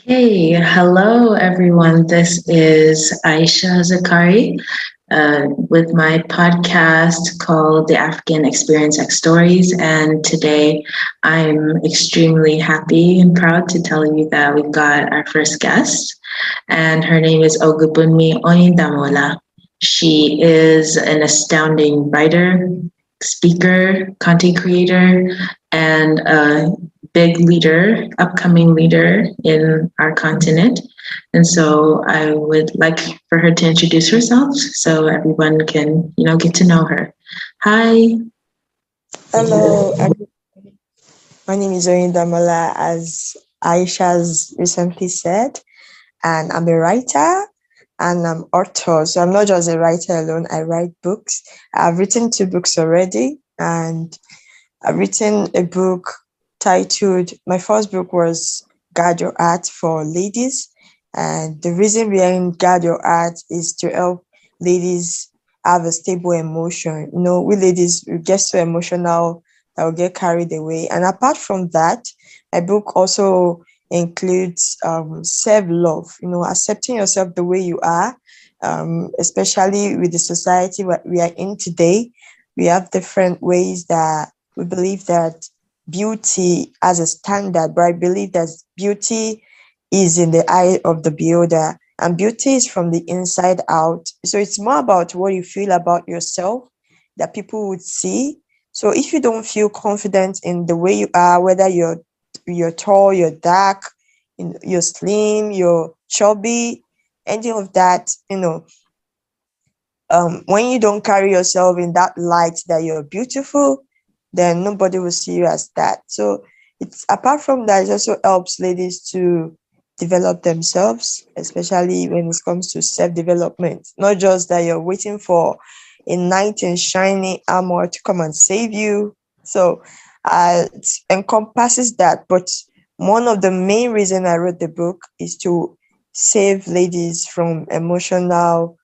Hey, hello everyone. This is Aisha Zakari with my podcast called The African Stories. And today I'm extremely happy and proud to tell you that we've got our first guest, and her name is Ogunbunmi Damola. She is an astounding writer, speaker, content creator, and big leader, upcoming leader in our continent. And so I would like for her to introduce herself so everyone can, get to know her. Hi. Hello, my name is Oyindamola, as Aisha's recently said, and I'm a writer and I'm author. So I'm not just a writer alone, I write books. I've written 2 books already, and I've written a book titled, my first book was Guard Your Heart for Ladies. And the reason behind Guard Your Heart is to help ladies have a stable emotion. We ladies, we get so emotional that we get carried away. And apart from that, my book also includes self-love, accepting yourself the way you are, especially with the society we are in today. We have different ways that we believe that beauty has a standard, but I believe that beauty is in the eye of the beholder, and beauty is from the inside out. So it's more about what you feel about yourself that people would see. So if you don't feel confident in the way you are, whether you're tall, you're dark, you're slim, you're chubby, any of that, when you don't carry yourself in that light that you're beautiful, then nobody will see you as that. So it's apart from that, it also helps ladies to develop themselves, especially when it comes to self-development. Not just that you're waiting for a knight in shiny armor to come and save you. So it encompasses that. But one of the main reasons I wrote the book is to save ladies from emotional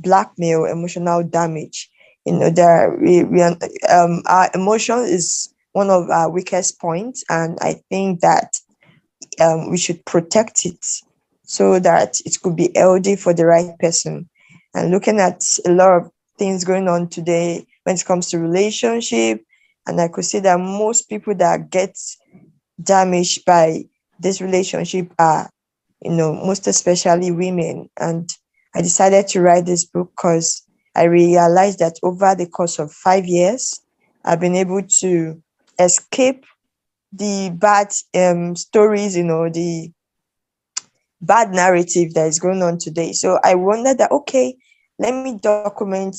blackmail, emotional damage. That our emotion is one of our weakest points, and I think that we should protect it so that it could be healthy for the right person. And looking at a lot of things going on today when it comes to relationship, and I could see that most people that get damaged by this relationship are, most especially women. And I decided to write this book because I realized that over the course of 5 years, I've been able to escape the bad stories, the bad narrative that is going on today. So I wondered that, okay, let me document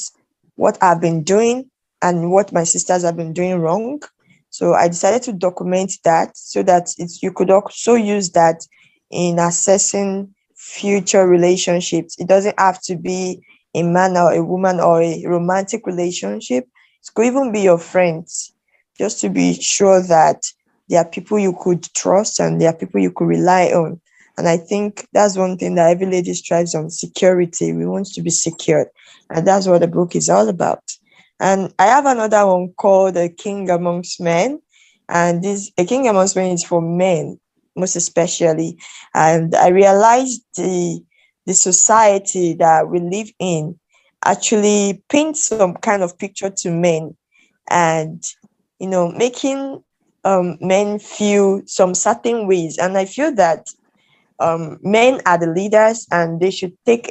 what I've been doing and what my sisters have been doing wrong. So I decided to document that so that you could also use that in assessing future relationships. It doesn't have to be a man or a woman or a romantic relationship. It could even be your friends, just to be sure that there are people you could trust and there are people you could rely on. And I think that's one thing that every lady strives on: security. We want to be secured. And that's what the book is all about. And I have another one called A King Amongst Men. And this A King Amongst Men is for men, most especially. And I realized the society that we live in actually paints some kind of picture to men, and making men feel some certain ways. And I feel that men are the leaders, and they should take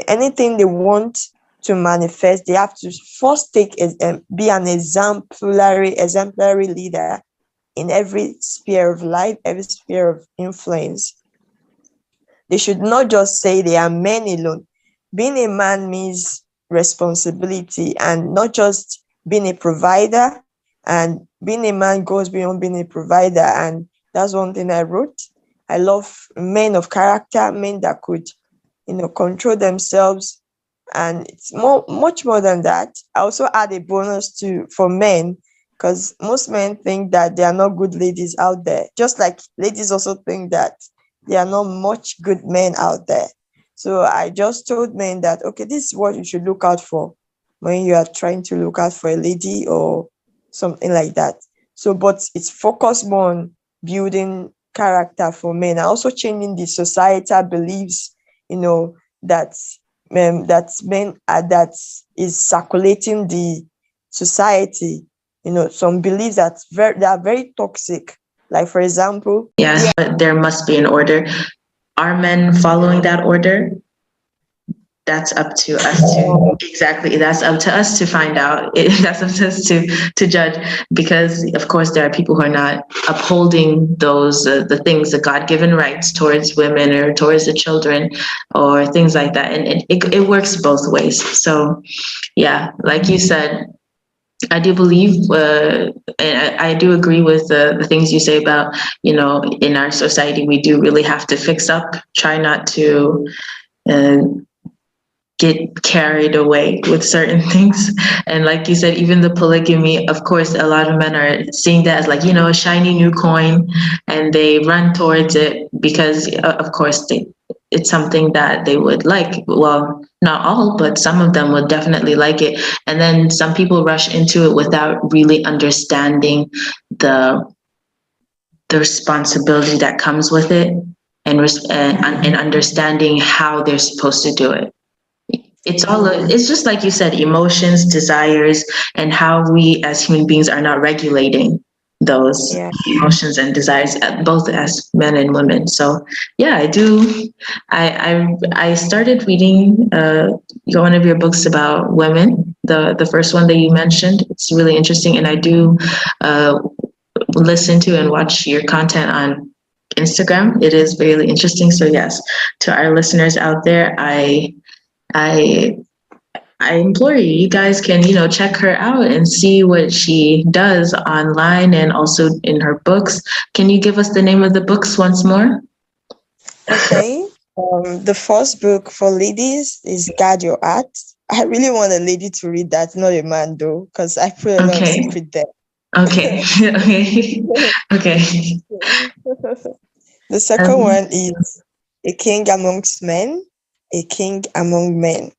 anything they want to manifest. They have to first be an exemplary leader in every sphere of life, every sphere of influence. They should not just say they are men alone. Being a man means responsibility, and not just being a provider. And being a man goes beyond being a provider. And that's one thing I wrote. I love men of character, men that could, control themselves. And it's much more than that. I also add a bonus for men, because most men think that there are not good ladies out there, just like ladies also think that there are not much good men out there. So I just told men that, okay, this is what you should look out for when you are trying to look out for a lady or something like that. So, but it's focused more on building character for men, and also changing the societal beliefs, that that men are, that is circulating the society. Some beliefs that are very toxic. Like, for example, Yes, but there must be an order. Are men following that order? That's up to us to exactly. That's up to us to find out. That's up to us to judge, because of course there are people who are not upholding those the things, the God-given rights towards women or towards the children or things like that, and it works both ways. So yeah, like you said, I do believe, and I do agree with the things you say about, in our society we do really have to fix up, try not to. Uh, get carried away with certain things. And like you said, even the polygamy, of course, a lot of men are seeing that as like, a shiny new coin, and they run towards it because, of course, it's something that they would like. Well, not all, but some of them would definitely like it. And then some people rush into it without really understanding the responsibility that comes with it, and understanding how they're supposed to do it. It's just like you said, emotions, desires, and how we as human beings are not regulating those emotions and desires, both as men and women. So yeah, I do. I started reading one of your books about women, the first one that you mentioned. It's really interesting, and I do listen to and watch your content on Instagram. It is really interesting. So yes, to our listeners out there, I I implore you, you guys can, check her out and see what she does online and also in her books. Can you give us the name of the books once more? Okay. The first book for ladies is Guard Your Heart. I really want a lady to read that, not a man though, because I put a lot of secret there. Okay. Okay. Okay. The second one is A King Amongst Men, A King Among Men.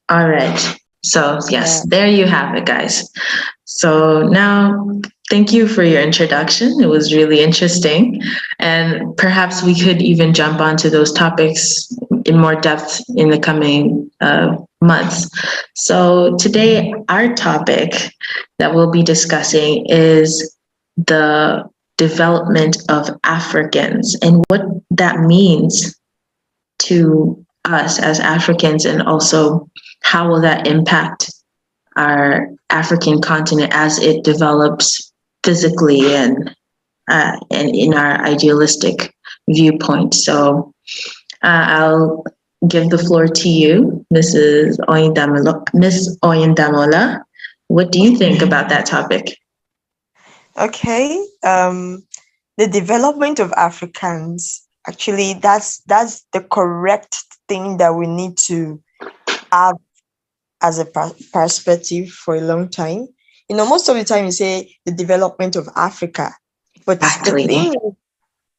All right. So yes, there you have it, guys. So now, thank you for your introduction. It was really interesting. And perhaps we could even jump onto those topics in more depth in the coming months. So today, our topic that we'll be discussing is the development of Africans and what that means to us as Africans, and also how will that impact our African continent as it develops physically and in our idealistic viewpoint. So I'll give the floor to you, Mrs. Oyindamola. Miss Oyindamola, what do you think about that topic? Okay, the development of Africans, actually, that's the correct thing that we need to have as a perspective for a long time. Most of the time you say the development of Africa, but the thing is,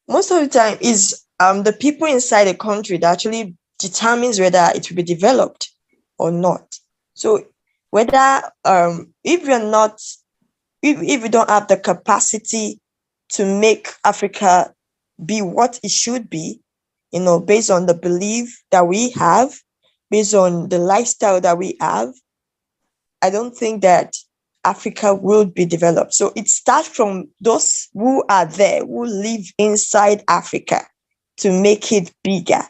most of the time is the people inside the country that actually determines whether it will be developed or not. So whether if you're not, if we don't have the capacity to make Africa be what it should be, based on the belief that we have, based on the lifestyle that we have, I don't think that Africa will be developed. So it starts from those who are there, who live inside Africa, to make it bigger.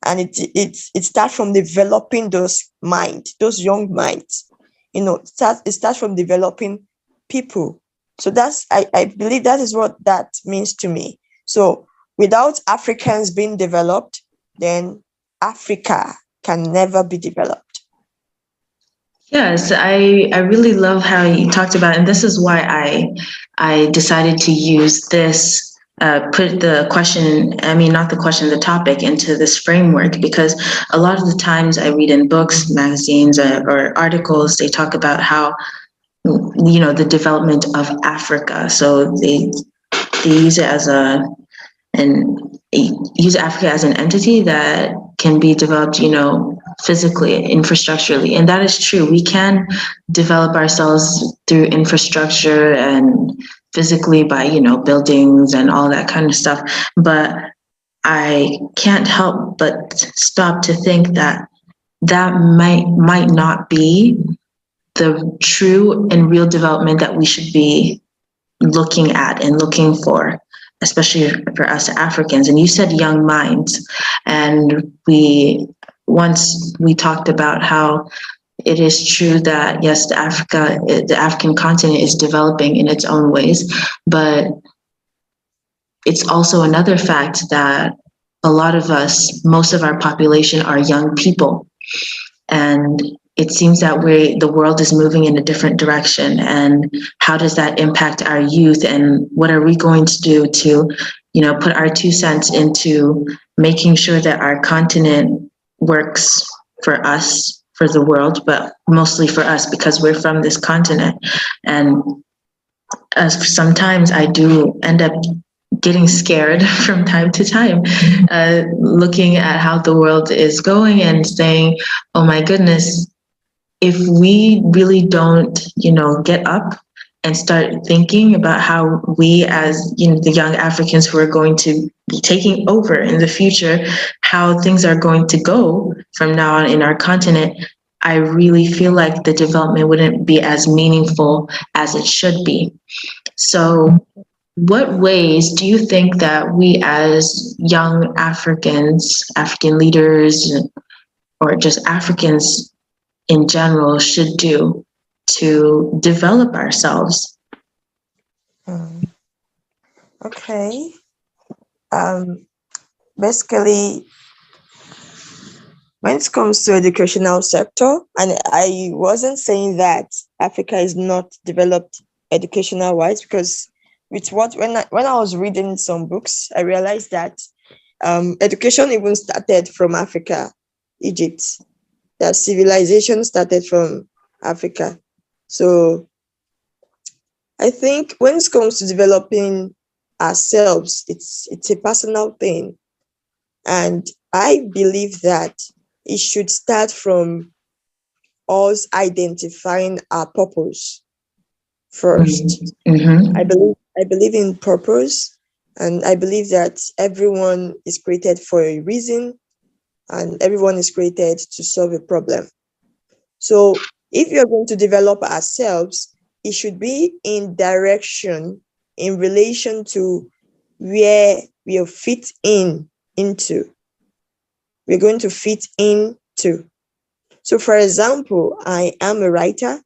And it starts from developing those young minds. It starts from developing people. So I believe that is what that means to me. So without Africans being developed, then Africa can never be developed. Yes, I really love how you talked about, and this is why I decided to use this, put the question, not the question, the topic into this framework, because a lot of the times I read in books, magazines, or articles, they talk about how, the development of Africa. So they use it as use Africa as an entity that can be developed, physically, infrastructurally. And that is true. We can develop ourselves through infrastructure and physically by, buildings and all that kind of stuff. But I can't help but stop to think that that might not be the true and real development that we should be looking at and looking for, especially for us Africans. And you said young minds, and we talked about how it is true that yes, the African continent is developing in its own ways, but it's also another fact that a lot of us, most of our population, are young people, and it seems that the world is moving in a different direction. And how does that impact our youth? And what are we going to do to, put our 2 cents into making sure that our continent works for us, for the world, but mostly for us because we're from this continent. And sometimes I do end up getting scared from time to time, looking at how the world is going and saying, oh my goodness, if we really don't, get up and start thinking about how we as, the young Africans who are going to be taking over in the future, how things are going to go from now on in our continent, I really feel like the development wouldn't be as meaningful as it should be. So what ways do you think that we as young Africans, African leaders, or just Africans in general should do to develop ourselves? Okay. Basically, when it comes to educational sector, and I wasn't saying that Africa is not developed educational wise, because with when I was reading some books, I realized that education even started from Africa, Egypt. That civilization started from Africa. So I think when it comes to developing ourselves, it's a personal thing. And I believe that it should start from us identifying our purpose first. Mm-hmm. I believe in purpose, and I believe that everyone is created for a reason, and everyone is created to solve a problem. So if you're going to develop ourselves, it should be in direction, in relation to where we are fit into. We're going to fit into. So for example, I am a writer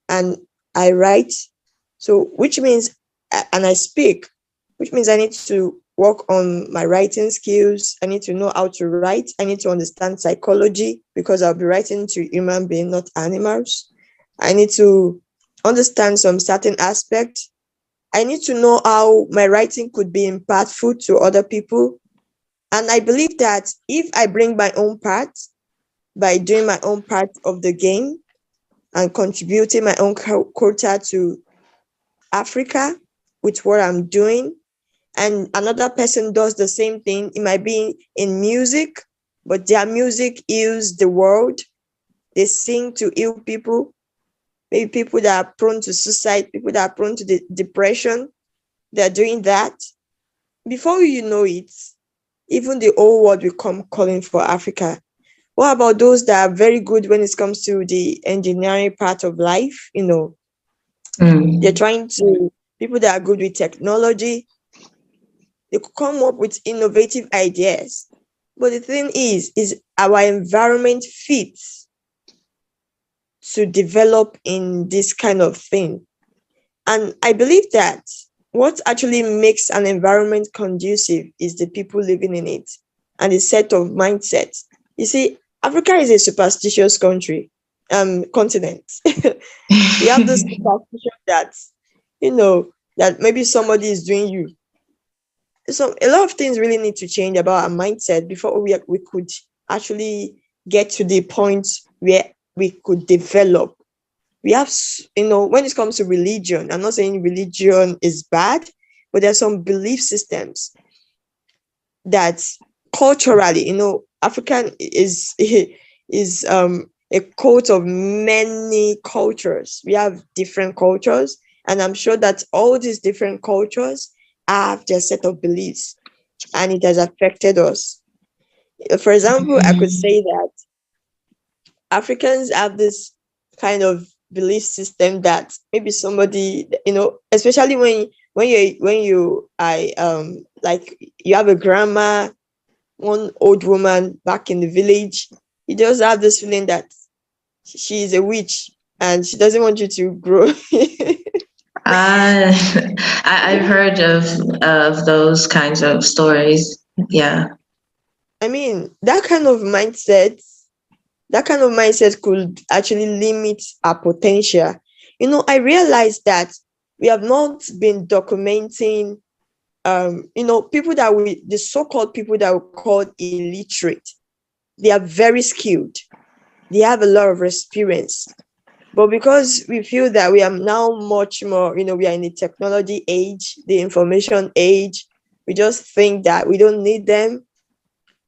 and I write, so which means, and I speak, which means I need to work on my writing skills. I need to know how to write. I need to understand psychology because I'll be writing to human beings, not animals. I need to understand some certain aspect. I need to know how my writing could be impactful to other people. And I believe that if I bring my own part by doing my own part of the game and contributing my own quota to Africa with what I'm doing, and another person does the same thing, it might be in music, but their music heals the world. They sing to heal people, maybe people that are prone to suicide, people that are prone to depression. They're doing that. Before you know it, even the whole world will come calling for Africa. What about those that are very good when it comes to the engineering part of life? They're trying to, people that are good with technology, they could come up with innovative ideas. But the thing is our environment fits to develop in this kind of thing? And I believe that what actually makes an environment conducive is the people living in it and the set of mindsets. You see, Africa is a superstitious continent. We have this superstition that, that maybe somebody is doing you. So a lot of things really need to change about our mindset before we could actually get to the point where we could develop. We have, when it comes to religion, I'm not saying religion is bad, but there's some belief systems that culturally, African is a coat of many cultures. We have different cultures, And I'm sure that all these different cultures have their set of beliefs, and it has affected us. For example, I could Mm. say that Africans have this kind of belief system that maybe somebody, especially when you I like you have a grandma, one old woman back in the village, you just have this feeling that she is a witch and she doesn't want you to grow. Uh, I've heard of those kinds of stories. Yeah. I mean, that kind of mindset could actually limit our potential. I realized that we have not been documenting, people the so-called people that we call illiterate. They are very skilled. They have a lot of experience. But because we feel that we are now much more, we are in the technology age, the information age, we just think that we don't need them.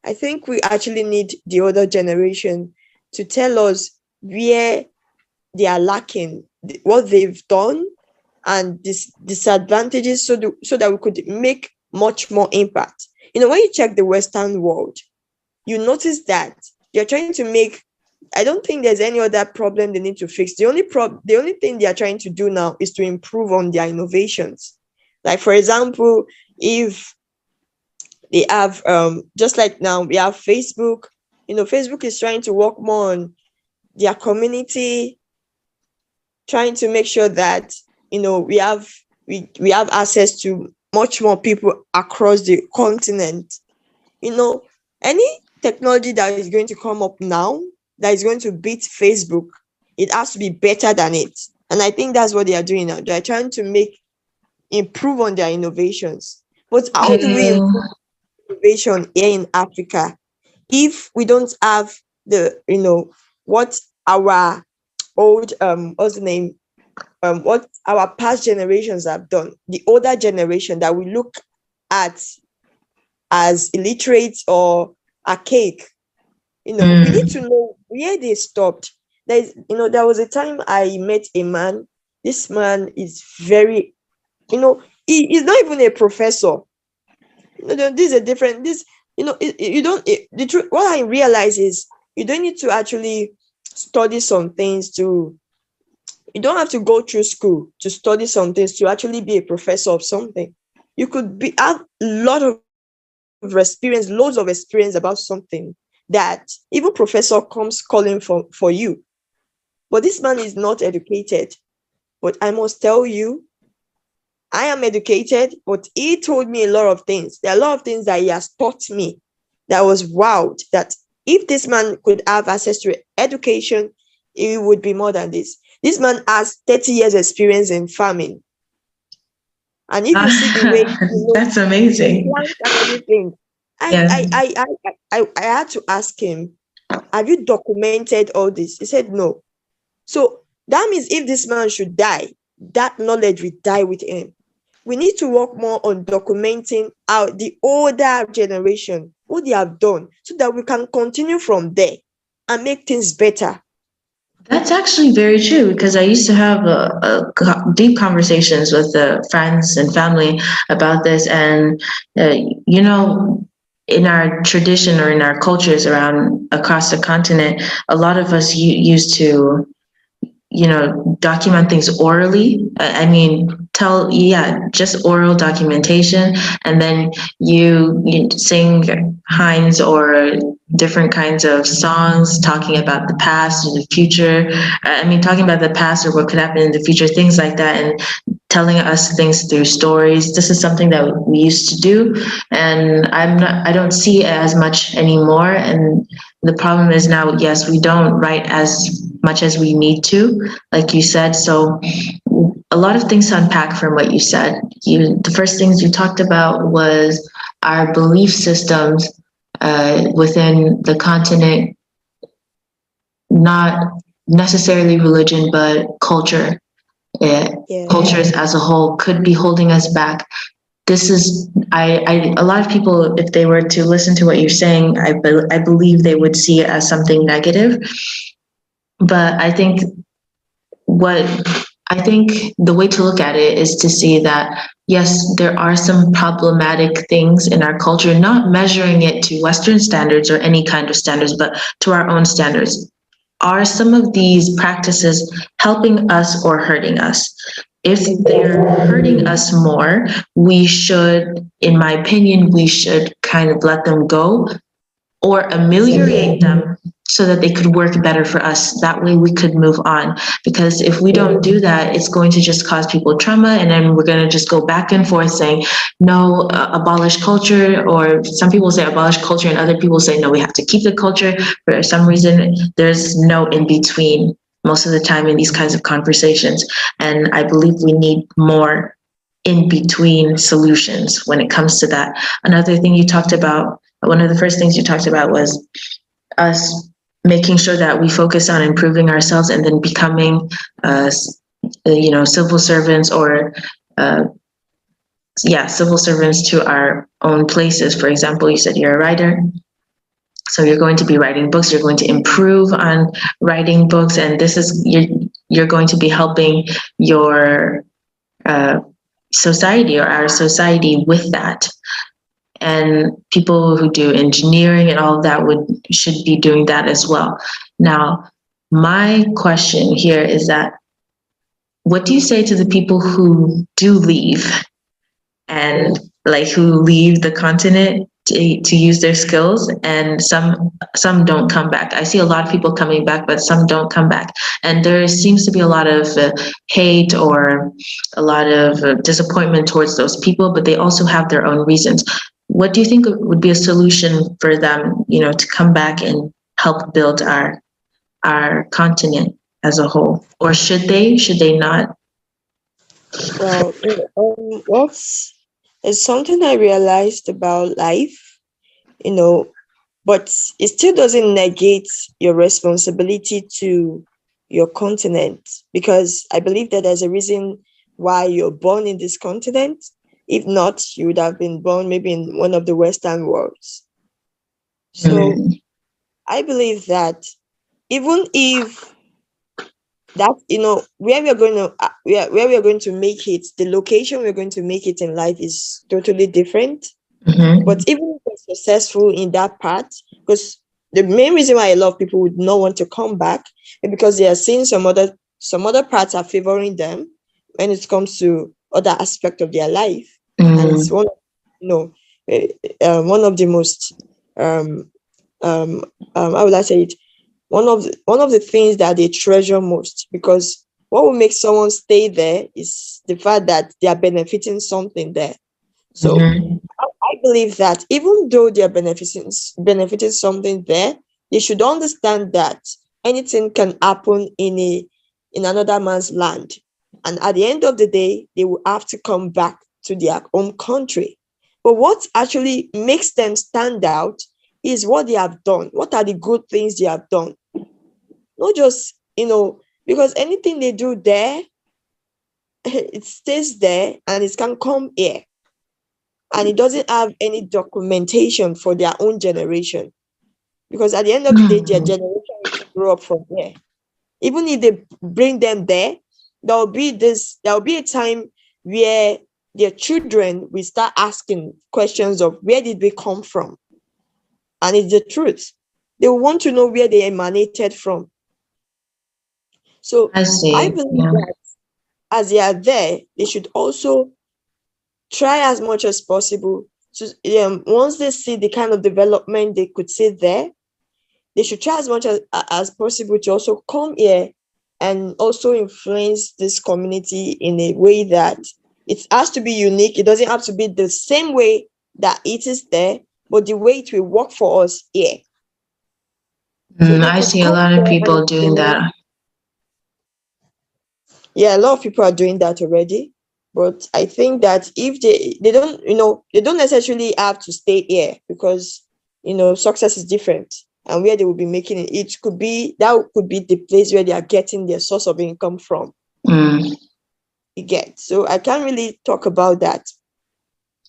I think we actually need the older generation to tell us where they are lacking, what they've done, and disadvantages, so that we could make much more impact. When you check the Western world, you notice that they're trying to make. I don't think there's any other problem they need to fix. The only thing they are trying to do now is to improve on their innovations. Like, for example, if they have, just like now we have Facebook. Facebook is trying to work more on their community, trying to make sure that we have access to much more people across the continent. Any technology that is going to come up now that is going to beat Facebook, it has to be better than it. And I think that's what they are doing now. They're trying to improve on their innovations. But how do we Okay. improve innovation here in Africa if we don't have what our old what's the name what our past generations have done, the older generation that we look at as illiterate or archaic? We need Mm. to know where they stopped. There was a time I met a man. This man is very, he's not even a professor. This is a different, this, you don't, the truth, what I realize is you don't need to actually study some things you don't have to go through school to study some things to actually be a professor of something. You could have a lot of experience, loads of experience about something that even professor comes calling for you. But this man is not educated. But I must tell you, I am educated, but he told me a lot of things. There are a lot of things that he has taught me that was wild. That if this man could have access to education, it would be more than this. This man has 30 years experience in farming. And if you see the way That's he amazing. plants and everything, I Yes. I I I I had to ask him, have you documented all this? He said no. So that means if this man should die, that knowledge will die with him. We need to work more on documenting the older generation, what they have done, so that we can continue from there and make things better. That's actually very true because I used to have deep conversations with friends and family about this. And, uh, you know, in our tradition or in our cultures around across the continent, a lot of us used to document things orally. I mean, just oral documentation, and then you sing hymns or different kinds of songs talking about the past and the future. I mean, talking about the past or what could happen in the future, things like that, and telling us things through stories. This is something that we used to do, and I don't see it as much anymore. And the problem is now, yes, we don't write as much as we need to, like you said. So a lot of things to unpack from what you said. The first things you talked about was our belief systems within the continent, not necessarily religion, but culture. Yeah. Cultures as a whole could be holding us back. This is a lot of people, if they were to listen to what you're saying, I believe they would see it as something negative. But I think what I think the way to look at it is to see that, yes, there are some problematic things in our culture, not measuring it to Western standards or any kind of standards, but to our own standards. Are some of these practices helping us or hurting us? If they're hurting us more, we should, in my opinion, we should kind of let them go or ameliorate them so that they could work better for us. That way we could move on. Because if we don't do that, it's going to just cause people trauma. And then we're going to just go back and forth saying, no, abolish culture. Or some people say abolish culture and other people say, no, we have to keep the culture. For some reason, there's no in between most of the time in these kinds of conversations. And I believe we need more in between solutions when it comes to that. Another thing you talked about, one of the first things you talked about was us making sure that we focus on improving ourselves and then becoming, civil servants or, civil servants to our own places. For example, you said you're a writer. So you're going to be writing books, you're going to improve on writing books, and this is, you're going to be helping your society or our society with that. And people who do engineering and all of that should be doing that as well. Now, my question here is that, what do you say to the people who do leave and who leave the continent to use their skills, and some don't come back? I see a lot of people coming back, but some don't come back. And there seems to be a lot of hate or a lot of disappointment towards those people, but they also have their own reasons. What do you think would be a solution for them, to come back and help build our continent as a whole? Or should they not? Well, what's is something I realized about life, but it still doesn't negate your responsibility to your continent, because I believe that there's a reason why you're born in this continent. If not, you would have been born maybe in one of the Western worlds. So I believe that even if that, where we are going to make it, the location we're going to make it in life is totally different. But even if we're successful in that part, because the main reason why a lot of people would not want to come back is because they are seeing some other parts are favoring them when it comes to other aspects of their life. And it's one of the most how would I say it? One of the things that they treasure most, because what will make someone stay there is the fact that they are benefiting something there. So I believe that even though they are benefiting something there, they should understand that anything can happen in another man's land, and at the end of the day, they will have to come back to their own country. But what actually makes them stand out is what they have done. What are the good things they have done? Not just, because anything they do there, it stays there and it can come here. And it doesn't have any documentation for their own generation. Because at the end of the day, their generation will grow up from there. Even if they bring them there, there'll be a time where their children will start asking questions of where did we come from? And it's the truth. They want to know where they emanated from. So I believe that as they are there, they should also try as much as possible to, once they see the kind of development they could see there, they should try as much as possible to also come here and also influence this community in a way that it has to be unique. It doesn't have to be the same way that it is there, but the way it will work for us here. I see a lot of people doing that. Yeah, a lot of people are doing that already. But I think that if they don't necessarily have to stay here, because, success is different. And where they will be making it could be the place where they are getting their source of income from. You get. So I can't really talk about that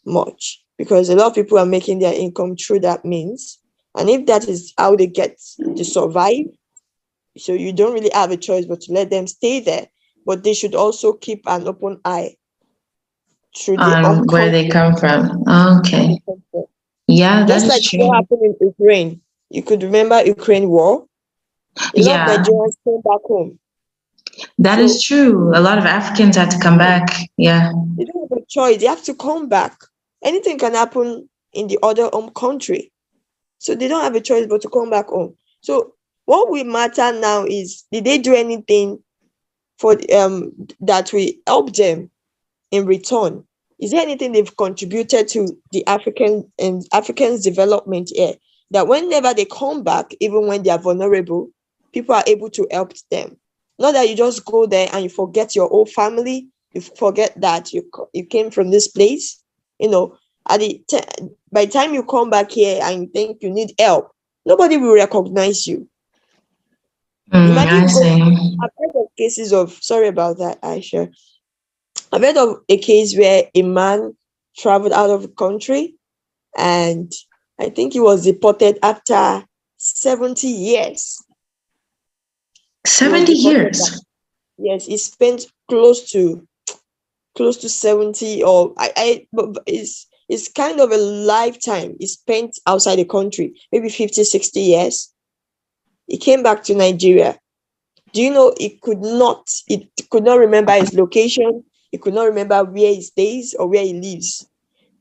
much, because a lot of people are making their income through that means. And if that is how they get to survive, so you don't really have a choice but to let them stay there. but they should also keep an open eye through their own On where country. they come from. Okay. Yeah, that Just is like what true. happened in Ukraine. You could remember Ukraine war. A lot of Yeah, Nigerians came back home. that is So true. A lot of Africans had to come back. Yeah. they don't have a choice. They have to come back. Anything can happen in the other home country. So they don't have a choice but to come back home. So what will matter now is, did they do anything for that will help them in return? Is there anything they've contributed to the Africans' development here, that whenever they come back, even when they are vulnerable, people are able to help them? Not that you just go there and you forget your whole family, you forget that you came from this place. You know, by the time you come back here and you think you need help, nobody will recognize you. I Imagine going. see. I've heard of cases of, sorry about that, Aisha. I've heard of a case where a man traveled out of the country, and I think he was deported after 70 years. He was 70 deported back. years. Yes, he spent close to 70, or but it's kind of a lifetime he spent outside the country, maybe 50, 60 years. He came back to Nigeria. Do you know he could not remember his location, he could not remember where he stays or where he lives.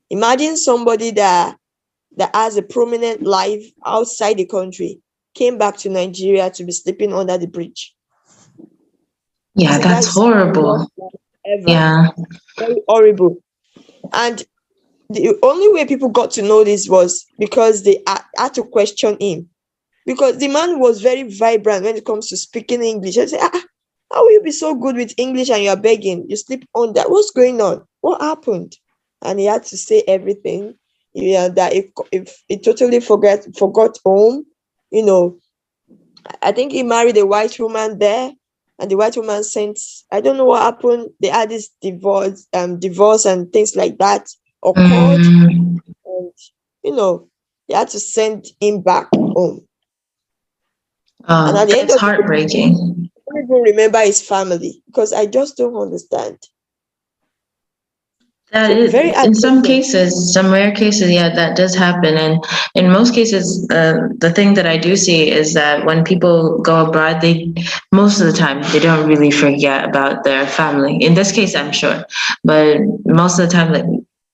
Imagine somebody that has a prominent life outside the country came back to Nigeria to be sleeping under the bridge. Yeah, This is that that's is the worst horrible. life ever. Yeah. Very horrible. And the only way people got to know this was because they had to question him. Because the man was very vibrant when it comes to speaking English. I say, how will you be so good with English and you're begging? You sleep on that. What's going on? What happened? And he had to say everything. Yeah, that if he totally forgot home, you know. I think he married a white woman there, and the white woman sent. I don't know what happened. They had this divorce and things like that occurred, Mm, and they had to send him back home. And oh, at the end that's of the day, heartbreaking. I don't even remember his family because I just don't understand. That So is, very in some heartbreaking. cases, some rare cases, yeah, that does happen. And in most cases, the thing that I do see is that when people go abroad, most of the time, they don't really forget about their family. In this case, I'm sure, but most of the time, like,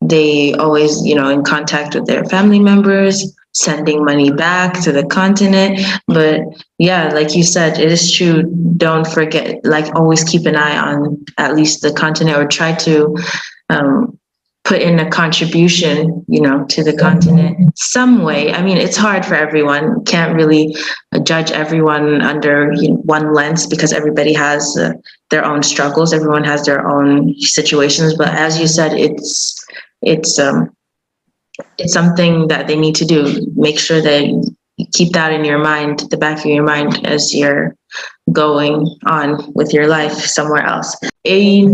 they always, in contact with their family members, sending money back to the continent. But yeah, like you said, it is true. Don't forget, like, always keep an eye on at least the continent, or try to um, put in a contribution, to the continent some way. I mean, it's hard for everyone. Can't really judge everyone under one lens, because everybody has their own struggles. Everyone has their own situations. But as you said, it's um, it's something that they need to do. Make sure that you keep that in your mind, the back of your mind, as you're going on with your life somewhere else. A,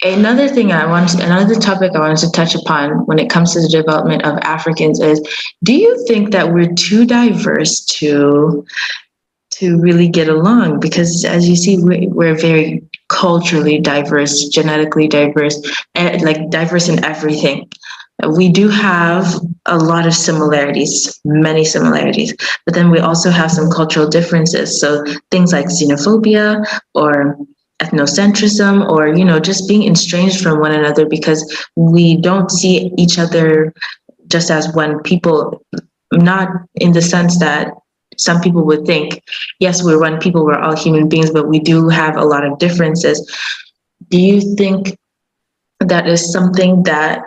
Okay. another topic I wanted to touch upon when it comes to the development of Africans is, do you think that we're too diverse to really get along? Because as you see, we're very culturally diverse, genetically diverse, and like diverse in everything. We do have a lot of similarities, many similarities, but then we also have some cultural differences. So things like xenophobia or ethnocentrism, or just being estranged from one another because we don't see each other just as one people, not in the sense that some people would think, yes, we're one people, we're all human beings, but we do have a lot of differences. Do you think that is something that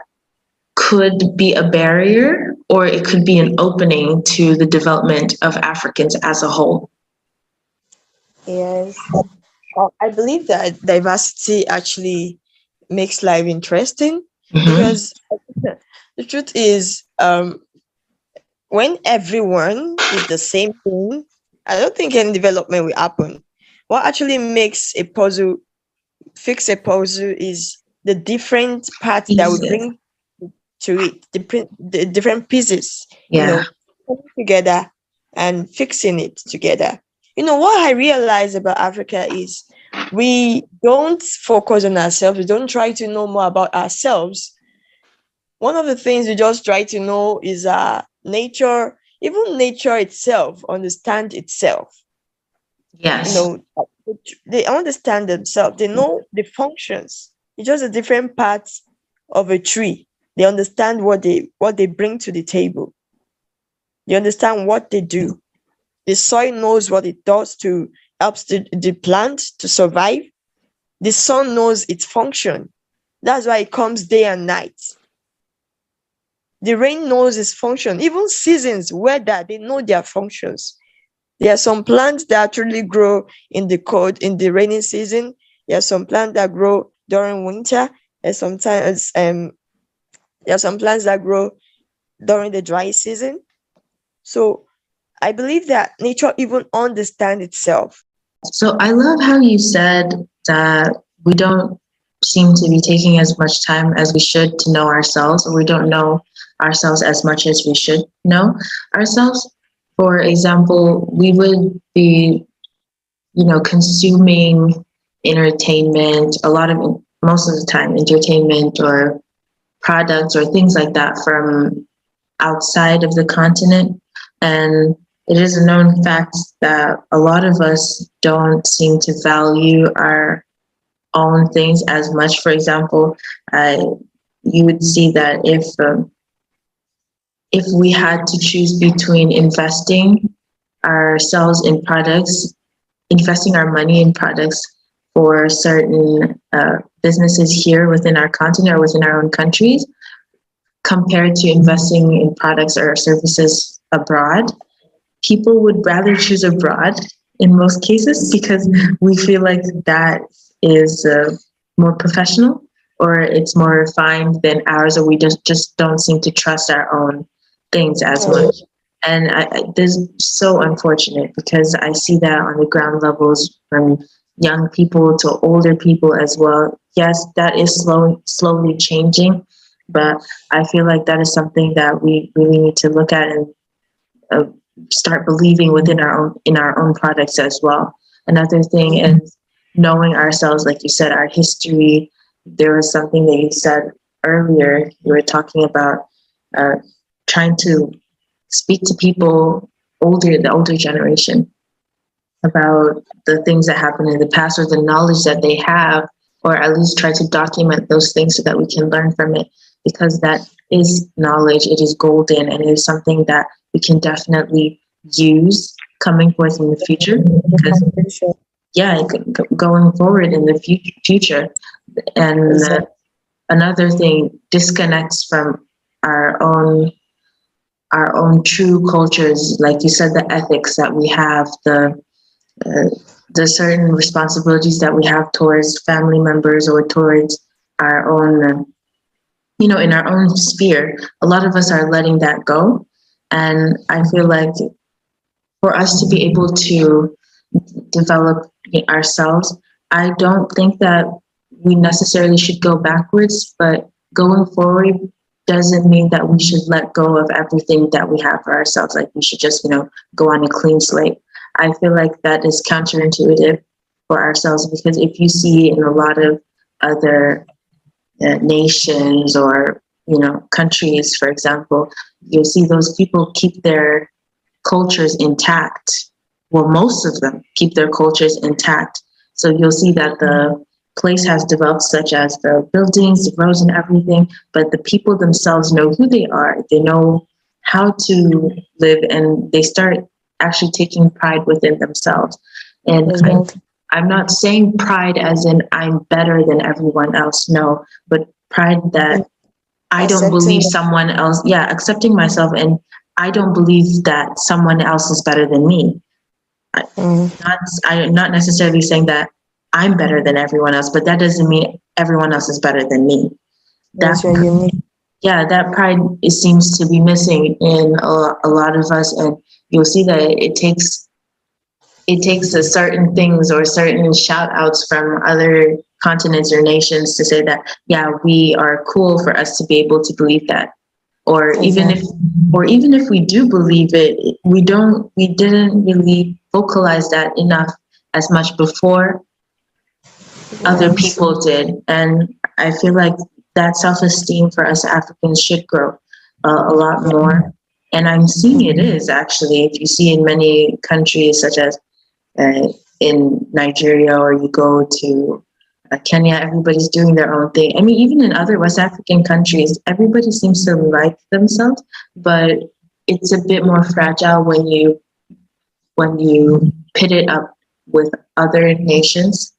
could be a barrier, or it could be an opening to the development of Africans as a whole? Yes. I believe that diversity actually makes life interesting, Mm-hmm. because the truth is, when everyone is the same thing, I don't think any development will happen. What actually makes a puzzle fix a puzzle is the different parts that we Pieces. bring to it, the different pieces, Yeah. coming together and fixing it together. What I realize about Africa is we don't focus on ourselves. We don't try to know more about ourselves. One of the things we just try to know is nature, even nature itself, understand itself. You Yes. know, they understand themselves. They know the functions. It's just the different parts of a tree. They understand what they bring to the table. They understand what they do. The soil knows what it does to helps the plant to survive. The sun knows its function. That's why it comes day and night. The rain knows its function. Even seasons, weather, they know their functions. There are some plants that actually grow in the rainy season. There are some plants that grow during winter. And sometimes there are some plants that grow during the dry season. So I believe that nature even understands itself. So I love how you said that we don't seem to be taking as much time as we should to know ourselves, or we don't know ourselves as much as we should know ourselves. For example, we would be, consuming entertainment, a lot of, most of the time, entertainment or products or things like that from outside of the continent. And it is a known fact that a lot of us don't seem to value our own things as much. For example, you would see that if we had to choose between investing ourselves in products, investing our money in products for certain businesses here within our continent or within our own countries, compared to investing in products or services abroad, people would rather choose abroad in most cases because we feel like that is more professional or it's more refined than ours, or we just don't seem to trust our own things as much. And this is so unfortunate because I see that on the ground levels from young people to older people as well. Yes, that is slowly changing, but I feel like that is something that we really need to look at and uh, start believing within our own products as well. Another thing is knowing ourselves, like you said, our history. There was something that you said earlier. You were talking about uh, trying to speak to people the older generation, about the things that happened in the past or the knowledge that they have, or at least try to document those things so that we can learn from it, because that is knowledge. It is golden, and it is something that we can definitely use coming forth in the future. Because yeah, going forward in the future, and another thing disconnects from our own our own true cultures, like you said, the ethics that we have, uh, the certain responsibilities that we have towards family members or towards our own, in our own sphere. A lot of us are letting that go. And I feel like for us to be able to develop ourselves, I don't think that we necessarily should go backwards, but going forward doesn't mean that we should let go of everything that we have for ourselves. Like we should just, go on a clean slate. I feel like that is counterintuitive for ourselves, because if you see in a lot of other nations or, countries, for example, you'll see those people keep their cultures intact. Well, most of them keep their cultures intact. So you'll see that the place has developed, such as the buildings, the roads, and everything, but the people themselves know who they are. They know how to live, and they start actually taking pride within themselves. And I'm not saying pride as in I'm better than everyone else, no, but pride that I don't believe someone else, yeah, accepting myself, and I don't believe that someone else is better than me. I'm not necessarily saying that I'm better than everyone else, but that doesn't mean everyone else is better than me. Yes, you're unique. Yeah, that pride, it seems to be missing in a lot of us, and you'll see that it takes a certain things or certain shout outs from other continents or nations to say that, yeah, we are cool for us to be able to believe that. Or even if we do believe it, we didn't really vocalize that enough as much before, other Yes. people did. And I feel like that self-esteem for us Africans should grow a lot more. And I'm seeing it is actually, if you see in many countries such as uh, in Nigeria, or you go to Kenya, everybody's doing their own thing. I mean, even in other West African countries, everybody seems to like themselves, but it's a bit more fragile when you pit it up with other nations.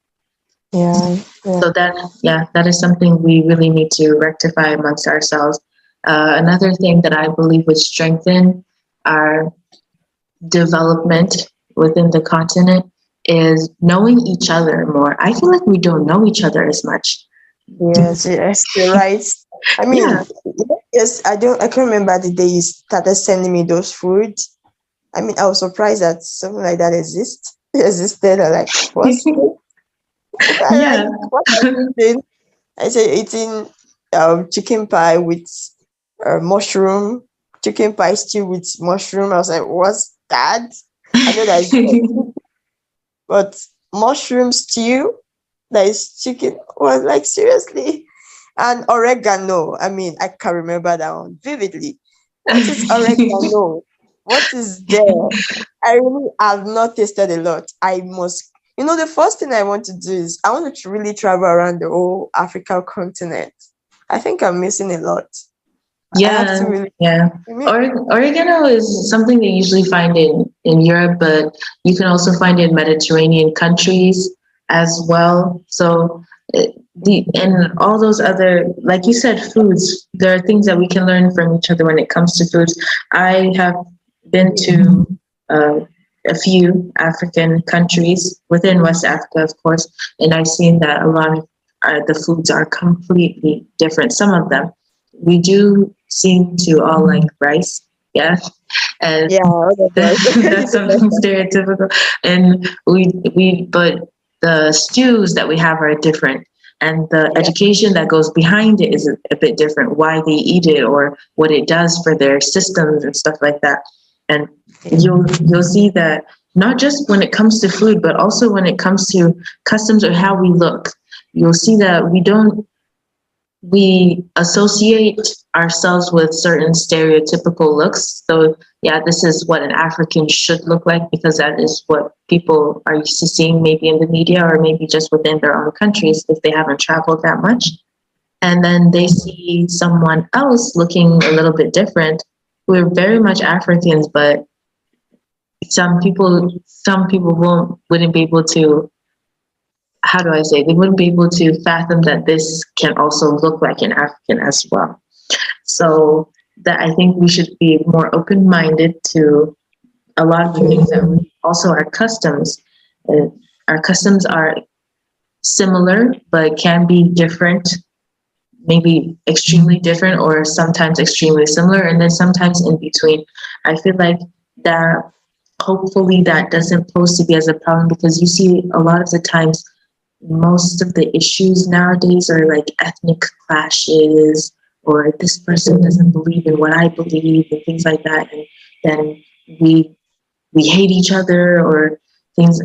Yeah. Yeah. So that, yeah, that is something we really need to rectify amongst ourselves. Another thing that I believe would strengthen our development within the continent is knowing each other more. I feel like we don't know each other as much. Yes, yes, you're right. I Yeah. mean, yes, I can't remember the day you started sending me those food. I mean, I was surprised that something like that existed. I'm like, what's this? I Yeah. like, what are you eating? I said, eating chicken pie with mushroom, chicken pie stew with mushroom. I was like, what's that? I know that, but mushroom stew, that is chicken. Was like, seriously? And oregano. I mean, I can remember that one vividly. What is oregano? What is there? I really have not tasted a lot. I must, the first thing I want to do is I want to really travel around the whole African continent. I think I'm missing a lot. I have Yeah, to really, yeah. I mean, Oregano is something they usually find in Europe, but you can also find it in Mediterranean countries as well. So the and all those other, like you said, foods. There are things that we can learn from each other when it comes to foods. I have been to uh, a few African countries within West Africa, of course, and I've seen that a lot of the foods are completely different. Some of them we do seem to all like rice, yeah, and yeah, otherwise, that's something stereotypical. And but the stews that we have are different, and the yeah, education that goes behind it is a bit different. Why they eat it or what it does for their systems and stuff like that. And you'll see that not just when it comes to food, but also when it comes to customs or how we look. You'll see that we associate ourselves with certain stereotypical looks. So, yeah, this is what an African should look like because that is what people are used to seeing maybe in the media or maybe just within their own countries if they haven't traveled that much. And then they see someone else looking a little bit different who are very much Africans, but some people wouldn't be able to, how do I say, they wouldn't be able to fathom that this can also look like an African as well. So that I think we should be more open-minded to a lot of the things that we also our customs. Uh, our customs are similar, but can be different, maybe extremely different or sometimes extremely similar, and then sometimes in between. I feel like that hopefully that doesn't pose to be as a problem because you see a lot of the times most of the issues nowadays are like ethnic clashes or this person doesn't believe in what I believe and things like that, and then we we hate each other or things.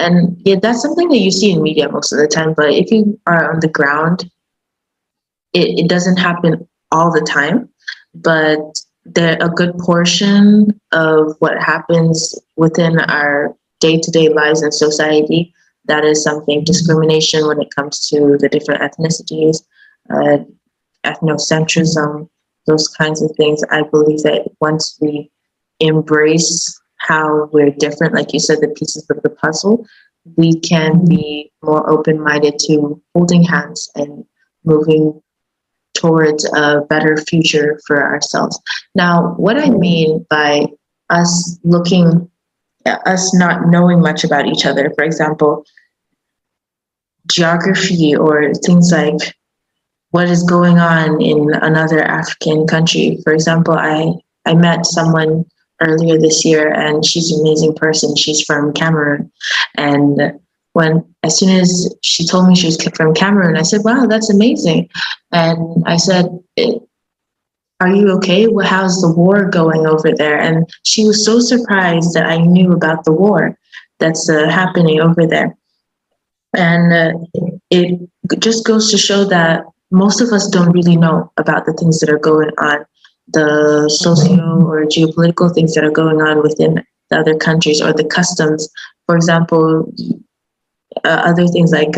And yeah, that's something that you see in media most of the time, but if you are on the ground, it doesn't happen all the time, but there a good portion of what happens within our day-to-day lives in society, that is something discrimination when it comes to the different ethnicities, uh, ethnocentrism, those kinds of things. I believe that once we embrace how we're different, like you said, the pieces of the puzzle, we can be more open-minded to holding hands and moving towards a better future for ourselves. Now, what I mean by us us not knowing much about each other, for example, geography or things like what is going on in another African country. For example, I met someone earlier this year and she's an amazing person. She's from Cameroon. And as soon as she told me she was from Cameroon, I said, wow, that's amazing. And I said, are you okay? Well, how's the war going over there? And she was so surprised that I knew about the war that's happening over there. And it just goes to show that most of us don't really know about the things that are going on, the socio or geopolitical things that are going on within the other countries or the customs. For example, other things like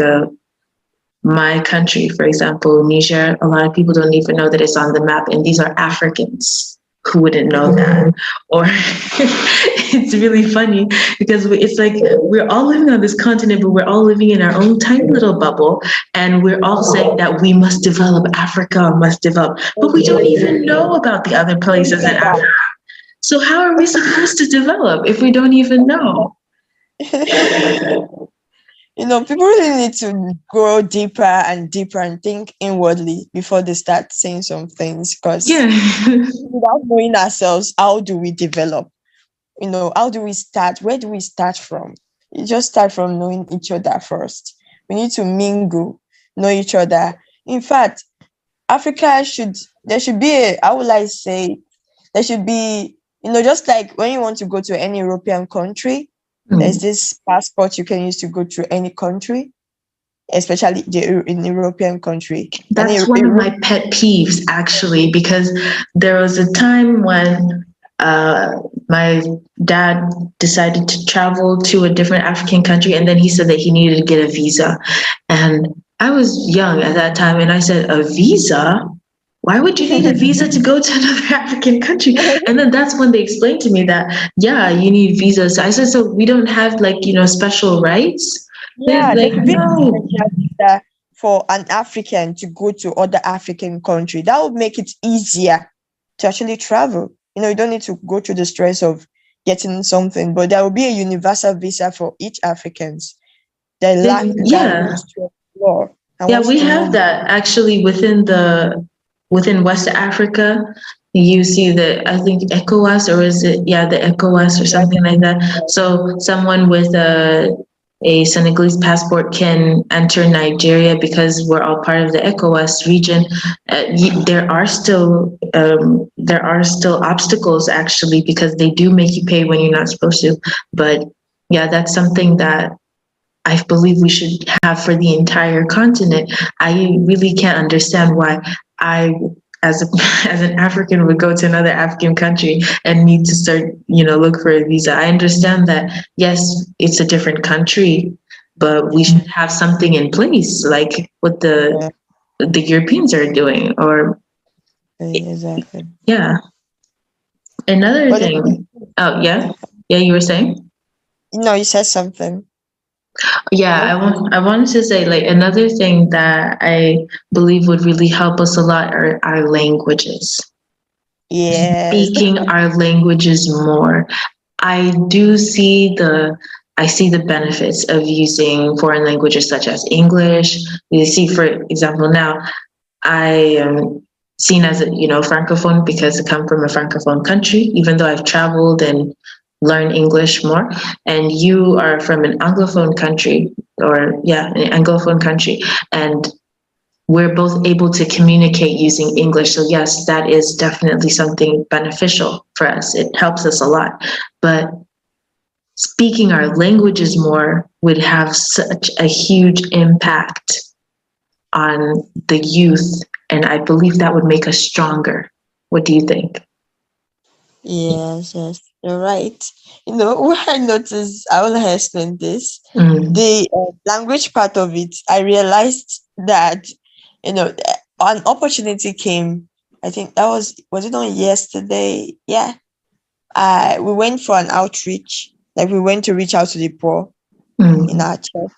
my country, for example, Niger, a lot of people don't even know that it's on the map, and these are Africans who wouldn't know that. Or it's really funny because it's like we're all living on this continent, but we're all living in our own tiny little bubble, and we're all saying that we must develop, Africa must develop, but we don't even know about the other places in Africa. So how are we supposed to develop if we don't even know? People really need to go deeper and deeper and think inwardly before they start saying some things. Because Yeah. without knowing ourselves, how do we develop? How do we start? Where do we start from? You just start from knowing each other first. We need to mingle, know each other. In fact, there should be how will I say, there should be, just like when you want to go to any European country, there's this passport you can use to go to any country, especially in European country. That's one of my pet peeves, actually, because there was a time when my dad decided to travel to a different African country, and then he said that he needed to get a visa. And I was young at that time, and I said, "A visa? Why would you need a visa to go to another African country?" And then that's when they explained to me that, yeah, you need visas. I said, so we don't have special rights? Yeah, there Like, could be a no. special visa for an African to go to other African country. That would make it easier to actually travel. You don't need to go through the stress of getting something, but there will be a universal visa for each Africans that lack that Yeah. wants to explore and Yeah, wants we to know have that actually within West Africa. You see the, I think, ECOWAS, or is it, yeah, the ECOWAS or something like that. So someone with a Senegalese passport can enter Nigeria because we're all part of the ECOWAS region. There are still obstacles, actually, because they do make you pay when you're not supposed to. But yeah, that's something that I believe we should have for the entire continent. I really can't understand why I, as a, as an African, would go to another African country and need to start, look for a visa. I understand that, yes, it's a different country, but we should have something in place, like what the Europeans are doing, or exactly. yeah. Another But thing. Oh yeah, yeah. You were saying. you said something. Yeah, I wanted to say, like, another thing that I believe would really help us a lot are our languages. Yes. Speaking our languages more. I do see the benefits of using foreign languages such as English. You see, for example, now I am seen as a francophone because I come from a francophone country, even though I've traveled and learned English more. And you are from an anglophone country, or yeah, an anglophone country, and we're both able to communicate using English. So yes, that is definitely something beneficial for us. It helps us a lot. But speaking our languages more would have such a huge impact on the youth, and I believe that would make us stronger. What do you think? Yes, you're right. What I noticed, I will explain this. Mm. The language part of it, I realized that, an opportunity came. I think that was it on yesterday? Yeah. We went for an outreach, like we went to reach out to the poor in Mm. our church.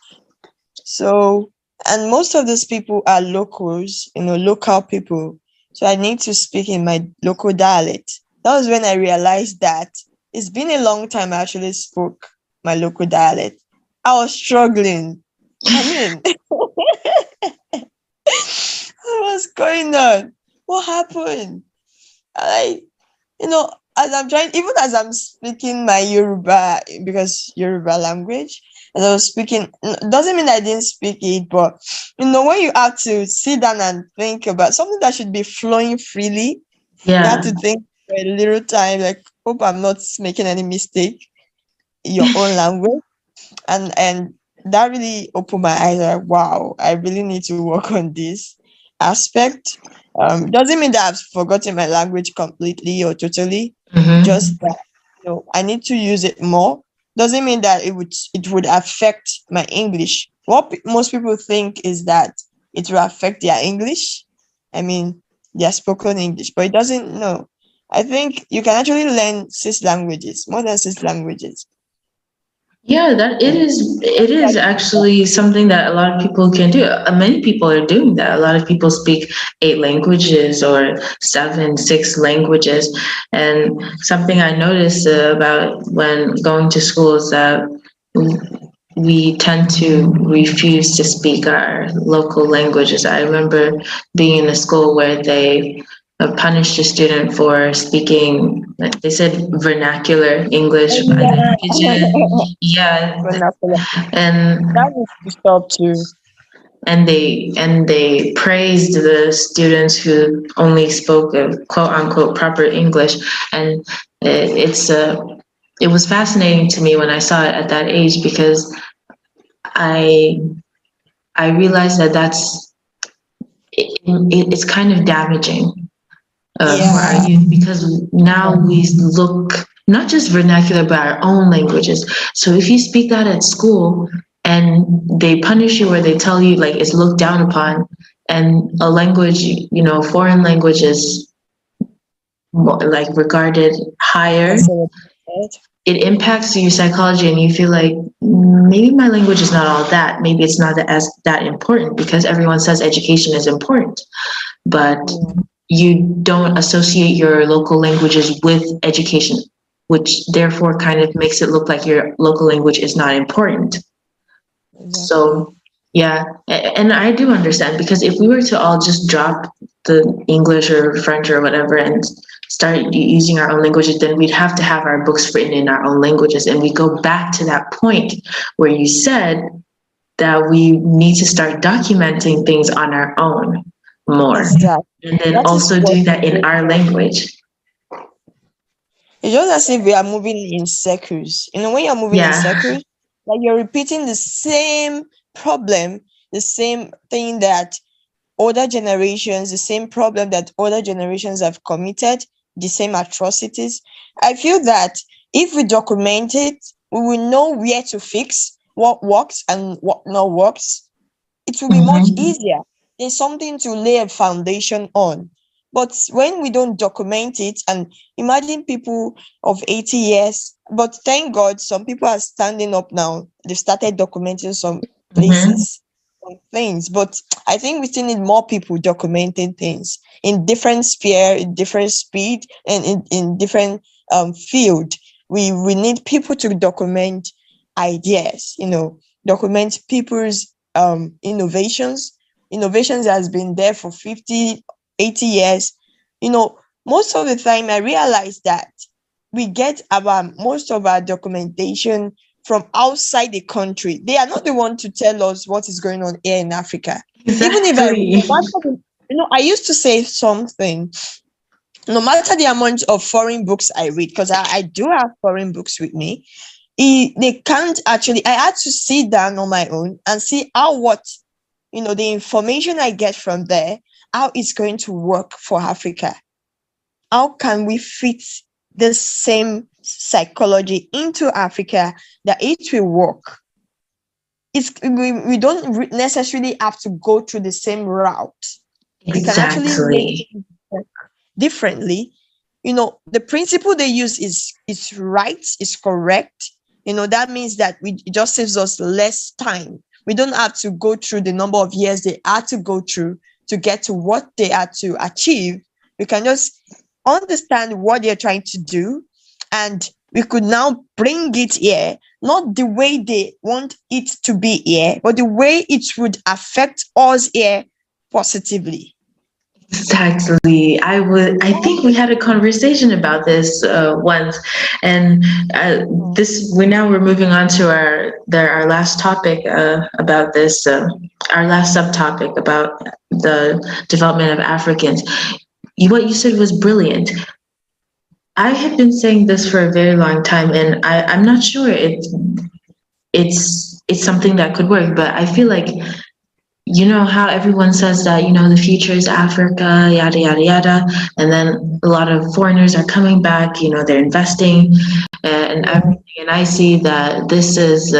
So, and most of these people are locals, local people. So I need to speak in my local dialect. That was when I realized that it's been a long time I actually spoke my local dialect. I was struggling. I mean, what's going on? What happened? I, as I'm trying, even as I'm speaking my Yoruba, because Yoruba language, as I was speaking, doesn't mean I didn't speak it, but when you have to sit down and think about something that should be flowing freely, you have Yeah. to think for a little time, like, hope I'm not making any mistake in your own language. And that really opened my eyes. Like, wow, I really need to work on this aspect. Doesn't mean that I've forgotten my language completely or totally. Mm-hmm. Just that, I need to use it more. Doesn't mean that it would affect my English. What most people think is that it will affect their English. I mean, their spoken English, but it doesn't. No, I think you can actually learn six languages, more than six languages. Yeah, that it You know, is. It is actually something that a lot of people can do. Many people are doing that. A lot of people speak eight languages or seven, six languages. And something I noticed about when going to school is that we tend to refuse to speak our local languages. I remember being in a school where they punished a student for speaking, they said vernacular English by the yeah. pidgin. Yeah, Vernacular. and That needs to stop too. they praised the students who only spoke quote unquote proper English, and it was fascinating to me when I saw it at that age because I I realized that it's kind of damaging for our Yeah, youth because now we look not just vernacular but our own languages. So if you speak that at school and they punish you or they tell you like it's looked down upon, and a language, foreign language is like regarded higher, that's it. it impacts your psychology and you feel like maybe my language is not all that, maybe it's not that important because everyone says education is important, but Yeah, you don't associate your local languages with education, which therefore kind of makes it look like your local language is not important. exactly. So, yeah, and I do understand because if we were to all just drop the English or French or whatever and start using our own languages, then we'd have to have our books written in our own languages. And we go back to that point where you said that we need to start documenting things on our own more. Exactly. And then That is also what doing we that in do. our language. It's just as if we are moving in circles. When you're moving in Yeah, circles, like you're repeating the same problem, the same thing that the same problem that older generations have committed, the same atrocities. I feel that if we document it, we will know where to fix what works and what not works. It will be much hmm, easier. There's something to lay a foundation on. But when we don't document it, and imagine people of 80 years, but thank God some people are standing up now. They've started documenting some hmm, places, some things. But I think we still need more people documenting things in different sphere, in different speed, and in different field. We need people to document ideas, document people's innovations has been there for 50, 80 years. Most of the time I realize that we get our most of our documentation from outside the country. They are not the one to tell us what is going on here in Africa. Even if I exactly. no matter I used to say something, no matter the amount of foreign books I read, because I do have foreign books with me, they can't actually. I had to sit down on my own and see how what the information I get from there, how it's going to work for Africa. How can we fit the same psychology into Africa that it will work? We don't necessarily have to go through the same route. We can actually make Exactly. things work differently. The principle they use is right, is correct. That means that it just saves us less time. We don't have to go through the number of years they had to go through to get to what they had to achieve. We can just understand what they're trying to do, and we could now bring it here, not the way they want it to be here, but the way it would affect us here positively. Exactly. I think we had a conversation about this once, and we're moving on to our last topic about this. Our last subtopic about the development of Africans. What you said was brilliant. I have been saying this for a very long time, and I'm not sure it's it's something that could work. But I feel like, how everyone says that, the future is Africa, yada, yada, yada. And then a lot of foreigners are coming back, they're investing and everything. And I see that this is,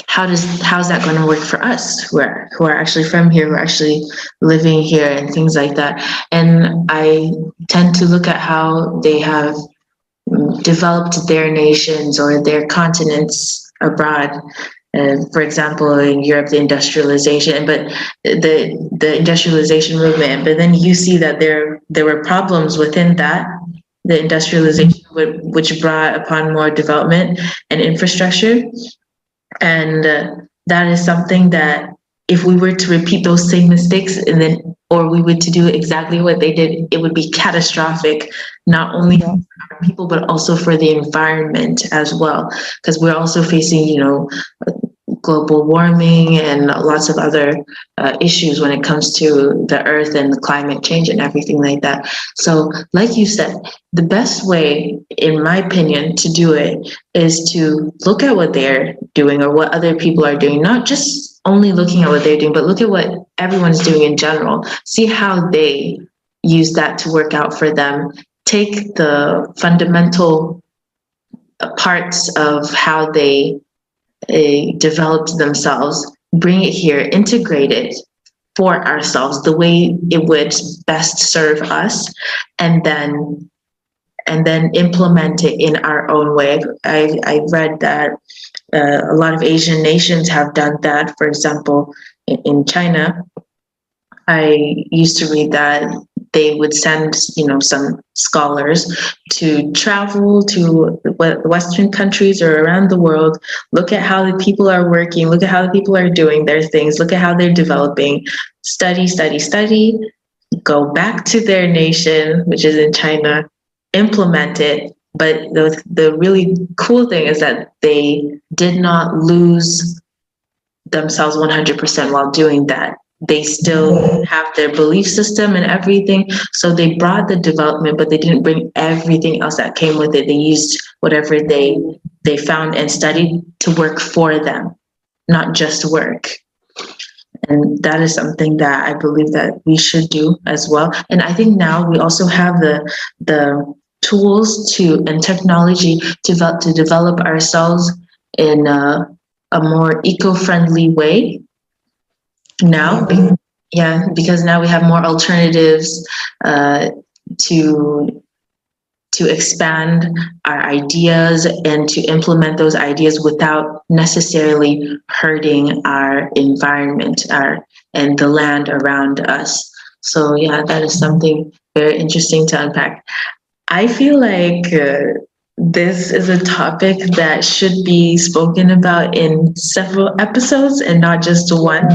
how's that going to work for us who are actually from here, who are actually living here and things like that. And I tend to look at how they have developed their nations or their continents abroad. For example, in Europe, the industrialization, but the industrialization movement. But then you see that there were problems within that, the industrialization, which brought upon more development and infrastructure, and that is something that if we were to repeat those same mistakes and then or we were to do exactly what they did, it would be catastrophic, not only for our people but also for the environment as well, because we're also facing global warming and lots of other issues when it comes to the earth and the climate change and everything like that. So like you said, the best way, in my opinion, to do it is to look at what they're doing or what other people are doing, not just only looking at what they're doing, but look at what everyone's doing in general. See how they use that to work out for them. Take the fundamental parts of how they developed themselves, bring it here, integrate it for ourselves the way it would best serve us, and then implement it in our own way. I read that a lot of Asian nations have done that. For example, in China, I used to read that they would send, some scholars to travel to Western countries or around the world, look at how the people are working, look at how the people are doing their things, look at how they're developing, study, study, study, go back to their nation, which is in China, implement it. But the really cool thing is that they did not lose themselves 100% while doing that. They still have their belief system and everything. So they brought the development, but they didn't bring everything else that came with it. They used whatever they found and studied to work for them, not just work. And that is something that I believe that we should do as well. And I think now we also have the tools and technology to develop ourselves in a more eco-friendly way now. Because now we have more alternatives to expand our ideas and to implement those ideas without necessarily hurting our environment and the land around us. So that is something very interesting to unpack. I feel like this is a topic that should be spoken about in several episodes and not just one,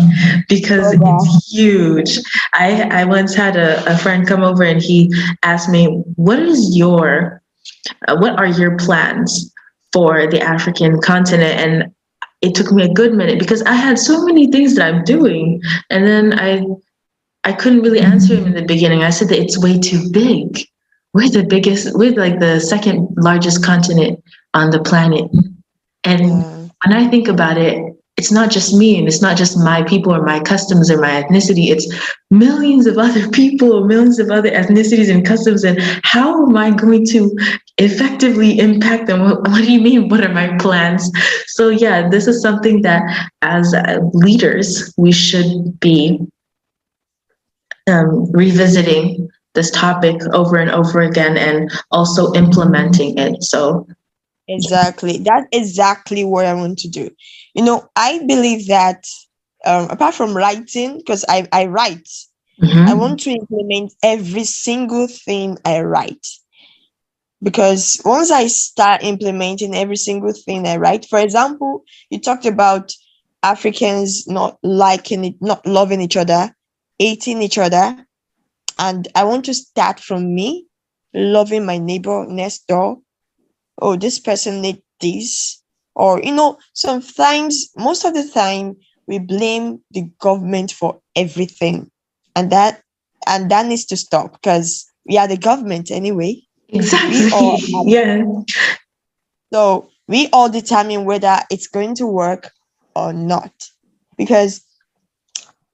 because it's huge. I once had a friend come over and he asked me, what are your plans for the African continent? And it took me a good minute because I had so many things that I'm doing. And then I couldn't really answer him in the beginning. I said that it's way too big. We're like the second largest continent on the planet. And when I think about it, it's not just me and it's not just my people or my customs or my ethnicity. It's millions of other people, millions of other ethnicities and customs. And how am I going to effectively impact them? What do you mean? What are my plans? So this is something that as leaders, we should be revisiting this topic over and over again and also implementing it. So exactly, that's exactly what I want to do. I believe that apart from writing, because I write, I want to implement every single thing I write. Because once I start implementing every single thing I write, for example, you talked about Africans not liking it, not loving each other, hating each other. And I want to start from me, loving my neighbor next door. Oh, this person need this. Or, sometimes, most of the time, we blame the government for everything. And that needs to stop because we are the government anyway. exactly. So we all determine whether it's going to work or not. Because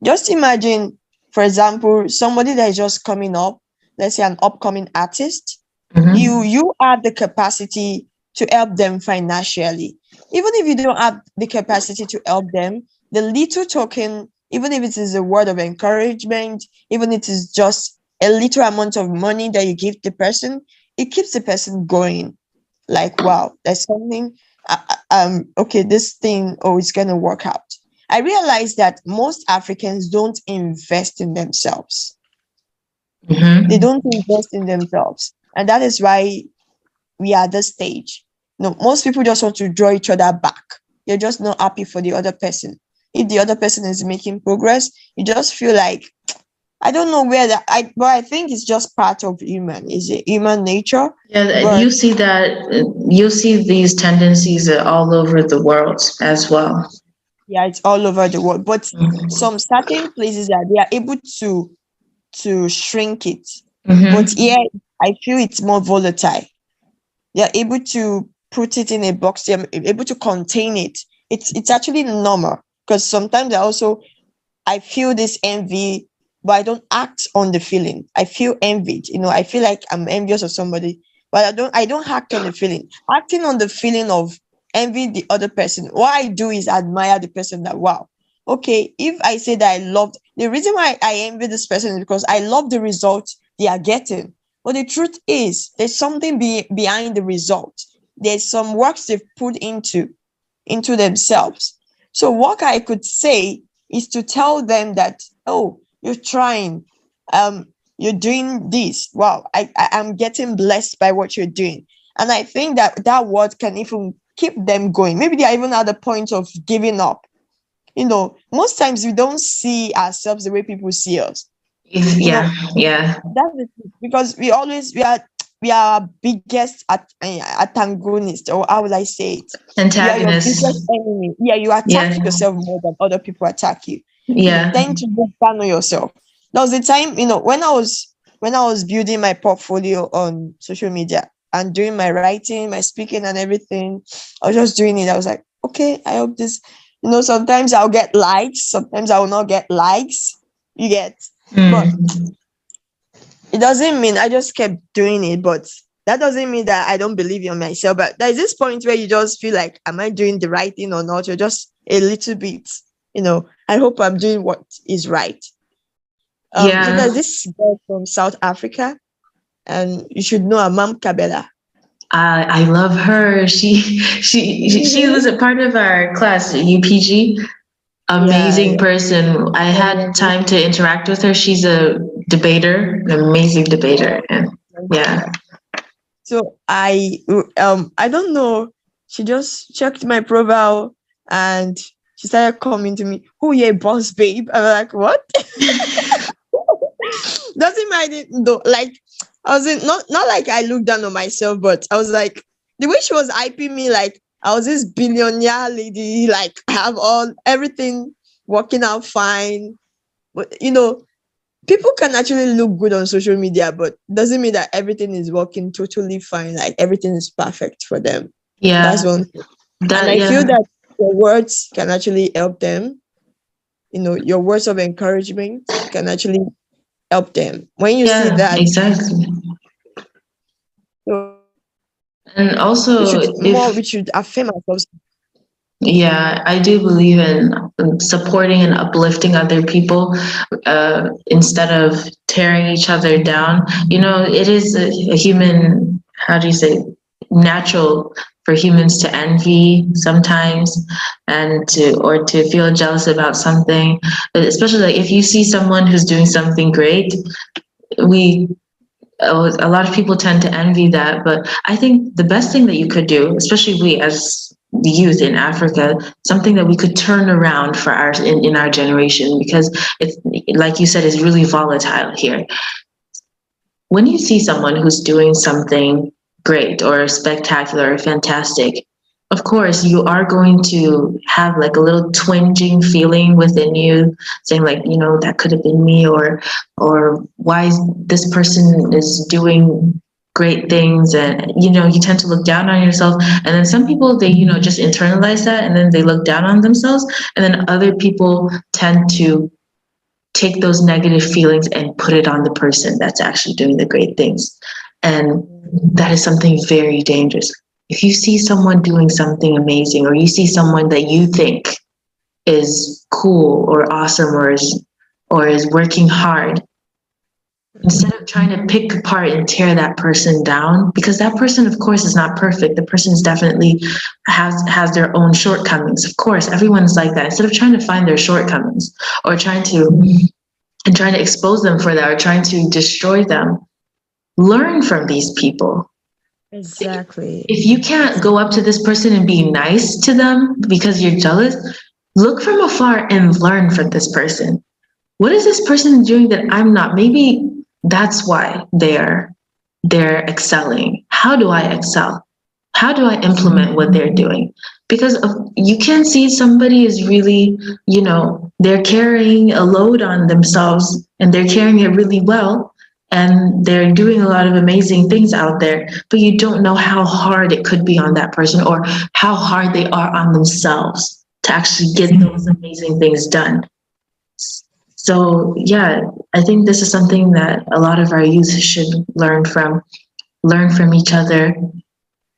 just imagine, for example, somebody that is just coming up, let's say an upcoming artist, Mm-hmm. you have the capacity to help them financially. Even if you don't have the capacity to help them, the little token, even if it is a word of encouragement, even if it is just a little amount of money that you give the person, it keeps the person going. Like, wow, there's something, okay, this thing, oh, it's gonna work out. I realize that most Africans don't invest in themselves. They Mm-hmm. don't invest in themselves. And that is why we are at this stage. No, most people just want to draw each other back. You're just not happy for the other person. If the other person is making progress, you just feel like, I don't know where that but I think it's just part of human, is it human nature? Yeah, But you see that, you see these tendencies all over the world as well. yeah, it's all over the world. But Mm-hmm. some certain places that they are able to shrink it. But Mm-hmm. here I feel it's more volatile. They're able to put it in a box, they're able to contain it. It's actually normal, because sometimes I feel this envy, but I don't act on the feeling. I feel envied, I feel like I'm envious of somebody, but I don't act on the feeling. Acting on the feeling of envy the other person, what I do is admire the person. That, wow, okay, if I say that I loved, the reason why I envy this person is because I love the result they are getting. But the truth is, there's something behind the result. There's some works they've put into themselves. So what I could say is to tell them that, oh, you're trying, you're doing this. Wow, I'm getting blessed by what you're doing. And I think that that word can even keep them going. Maybe they are even at the point of giving up. Most times we don't see ourselves the way people see us. You Yeah, know, yeah, that is because we are biggest antagonist, or how will I say it? We are your biggest antagonist. enemy. Yeah, you Yeah, attack yourself more than other people attack you. You yeah. tend to look down on yourself. There was a time, when I was building my portfolio on social media and doing my writing, my speaking and everything. I was just doing it. I was like, okay, I hope this, sometimes I'll get likes, sometimes I will not get likes. You get, but Mm. it doesn't mean I just kept doing it, but that doesn't mean that I don't believe in myself. But there's this point where you just feel like, am I doing the right thing or not? You're just a little bit, I hope I'm doing what is right. So Yeah, there's this girl from South Africa, and you should know her, Mam Kabela. I love her. She was a part of our class at UPG. Yeah, Amazing yeah. person. I Yeah, had time to interact with her. She's a debater, an amazing debater. And yeah. yeah. So I don't know. She just checked my profile and she started coming to me. Oh yeah, boss babe. I'm like, what? Doesn't mind it though. Like, I was not like I looked down on myself, but I was like, the way she was hyping me, like I was this billionaire lady, like I have all everything working out fine. But people can actually look good on social media, but doesn't mean that everything is working totally fine. Like everything is perfect for them. That's Yeah. one thing. And That I feel yeah. that your words can actually help them. Your words of encouragement can actually help them. When you see Yeah, that, exactly. so And we also should more if we should affirm ourselves. yeah, I do believe in supporting and uplifting other people instead of tearing each other down. It is a human, how do you say, natural for humans to envy sometimes and to feel jealous about something. Especially like if you see someone who's doing something great, we a lot of people tend to envy that, but I think the best thing that you could do, especially we as the youth in Africa, something that we could turn around for in our generation, because it's like you said, is really volatile here. When you see someone who's doing something great or spectacular or fantastic, of course you are going to have like a little twinging feeling within you, saying like, that could have been me, or why this person is doing great things, and you tend to look down on yourself. And then some people, they just internalize that, and then they look down on themselves. And then other people tend to take those negative feelings and put it on the person that's actually doing the great things. And that is something very dangerous. If you see someone doing something amazing, or you see someone that you think is cool or awesome, or is working hard, instead of trying to pick apart and tear that person down, because that person, of course, is not perfect. The person is definitely has their own shortcomings. Of course, everyone's like that. Instead of trying to find their shortcomings, or trying to expose them for that, or trying to destroy them, learn from these people. Exactly. If you can't go up to this person and be nice to them because you're jealous, look from afar and learn from this person. What is this person doing that I'm not? Maybe that's why they're excelling. How do I excel? How do I implement what they're doing? Because you can see somebody is really, they're carrying a load on themselves, and they're carrying it really well, and they're doing a lot of amazing things out there, but you don't know how hard it could be on that person, or how hard they are on themselves to actually get those amazing things done. So yeah, I think this is something that a lot of our youth should learn from each other.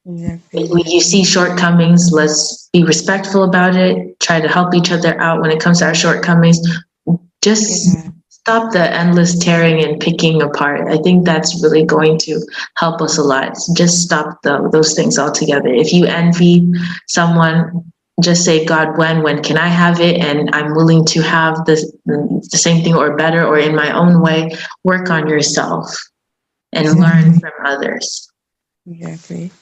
Exactly. When you see shortcomings, let's be respectful about it, try to help each other out when it comes to our shortcomings. Just stop the endless tearing and picking apart. I think that's really going to help us a lot. Just stop those things altogether. If you envy someone, just say, God, when can I have it? And I'm willing to have the same thing, or better, or in my own way. Work on yourself and learn from others. Exactly.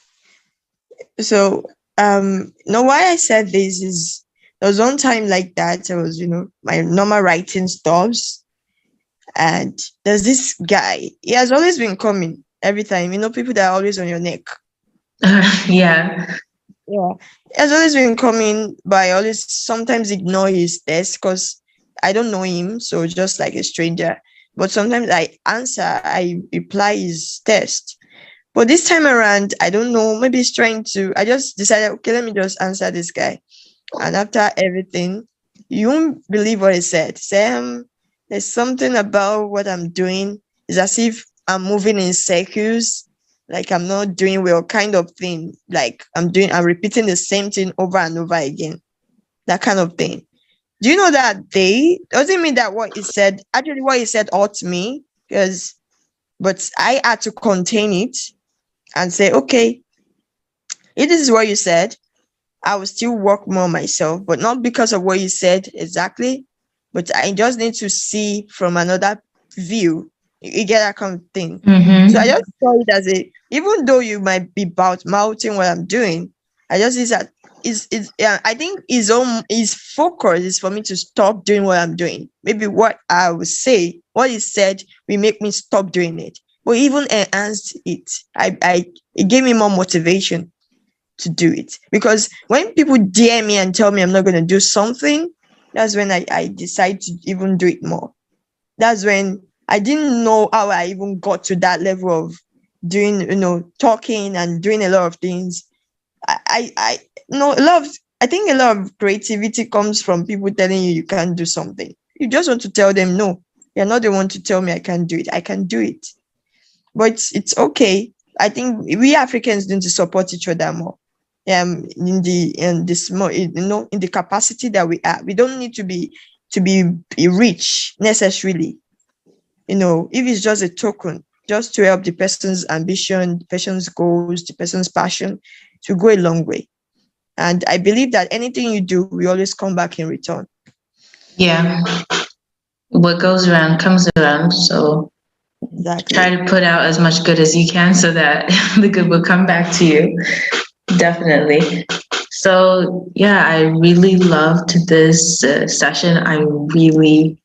So, why I said this is, there was one time like that. I was, my normal writing stops, and there's this guy. He has always been coming every time. People that are always on your neck. Yeah. Yeah, he has always been coming, but I always sometimes ignore his text because I don't know him, so just like a stranger. But sometimes I reply his text. But this time around, I don't know, maybe he's trying to, I just decided, okay, let me just answer this guy. And after everything, you won't believe what he said. Sam, there's something about what I'm doing. It's as if I'm moving in circles, like I'm not doing well, kind of thing. Like I'm repeating the same thing over and over again. That kind of thing. Do you know that doesn't mean that what he said hurt me, but I had to contain it and say, okay, if this is what you said, I will still work more myself, but not because of what you said exactly, but I just need to see from another view. You get that kind of thing. Mm-hmm. So I just saw it as even though you might be mouthing what I'm doing, I just see that I think his focus is for me to stop doing what I'm doing. Maybe what I would say, what he said, will make me stop doing it. But even enhanced it. It gave me more motivation to do it. Because when people dare me and tell me I'm not going to do something, that's when I decide to even do it more. That's when I didn't know how I even got to that level of doing, talking and doing a lot of things. I I think a lot of creativity comes from people telling you can't do something. You just want to tell them, no, you're not the one to tell me I can't do it. I can do it. But it's okay. I think we Africans need to support each other more. In the capacity that we are. We don't need to be rich necessarily. If it's just a token, just to help the person's ambition, the person's goals, the person's passion, to go a long way. And I believe that anything you do, we always come back in return. Yeah. What goes around comes around. So Exactly. try to put out as much good as you can, so that the good will come back to you. Definitely. So yeah, I really loved this session. I'm really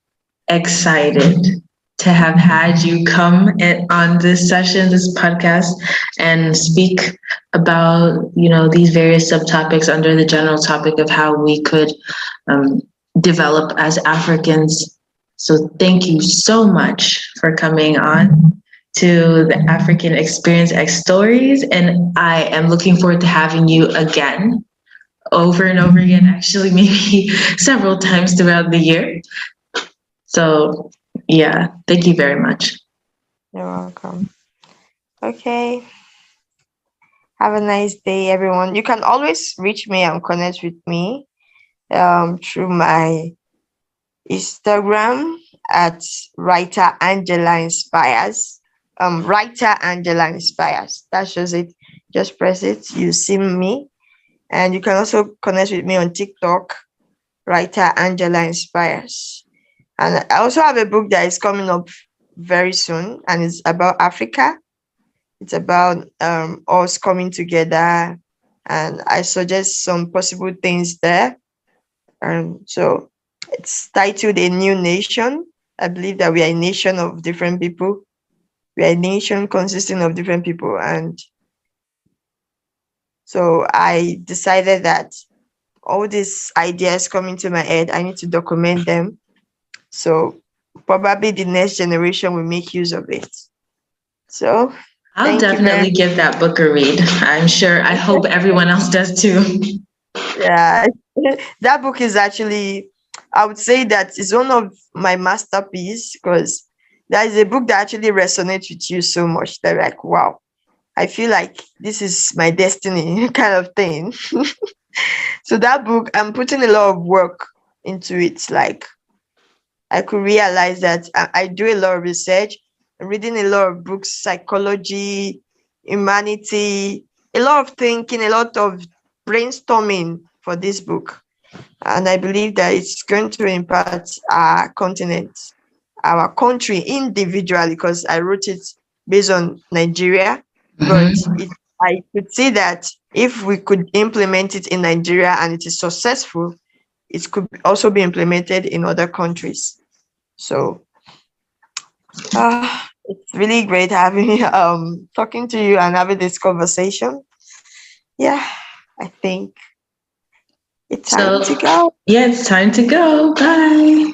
excited to have had you come on this session, this podcast, and speak about these various subtopics under the general topic of how we could develop as Africans. So thank you so much for coming on. to the African Experience X Stories, and I am looking forward to having you again, over and over again, actually, maybe several times throughout the year. So, yeah, thank you very much. You're welcome. Okay. Have a nice day, everyone. You can always reach me and connect with me through my Instagram at writer Angela Inspires. Writer Angela Inspires. That's just it. Just press it. You see me. And you can also connect with me on TikTok, writer Angela Inspires. And I also have a book that is coming up very soon, and it's about Africa. It's about us coming together, and I suggest some possible things there. So it's titled A New Nation. I believe that we are a nation of different people. We are a nation consisting of different people. And so I decided that all these ideas coming to my head, I need to document them. So probably the next generation will make use of it. So I'll thank you very definitely give that book a read. I'm sure, I hope everyone else does too. Yeah, that book is actually, I would say that is one of my masterpiece, because that is a book that actually resonates with you so much that like, wow, I feel like this is my destiny kind of thing. So that book, I'm putting a lot of work into it. Like I could realize that I do a lot of research, reading a lot of books, psychology, humanity, a lot of thinking, a lot of brainstorming for this book. And I believe that it's going to impact our continent, our country individually, because I wrote it based on Nigeria. But I could see that if we could implement it in Nigeria and it is successful, it could also be implemented in other countries. So it's really great having talking to you and having this conversation. Yeah, I think it's time to go. Yeah, it's time to go. Bye.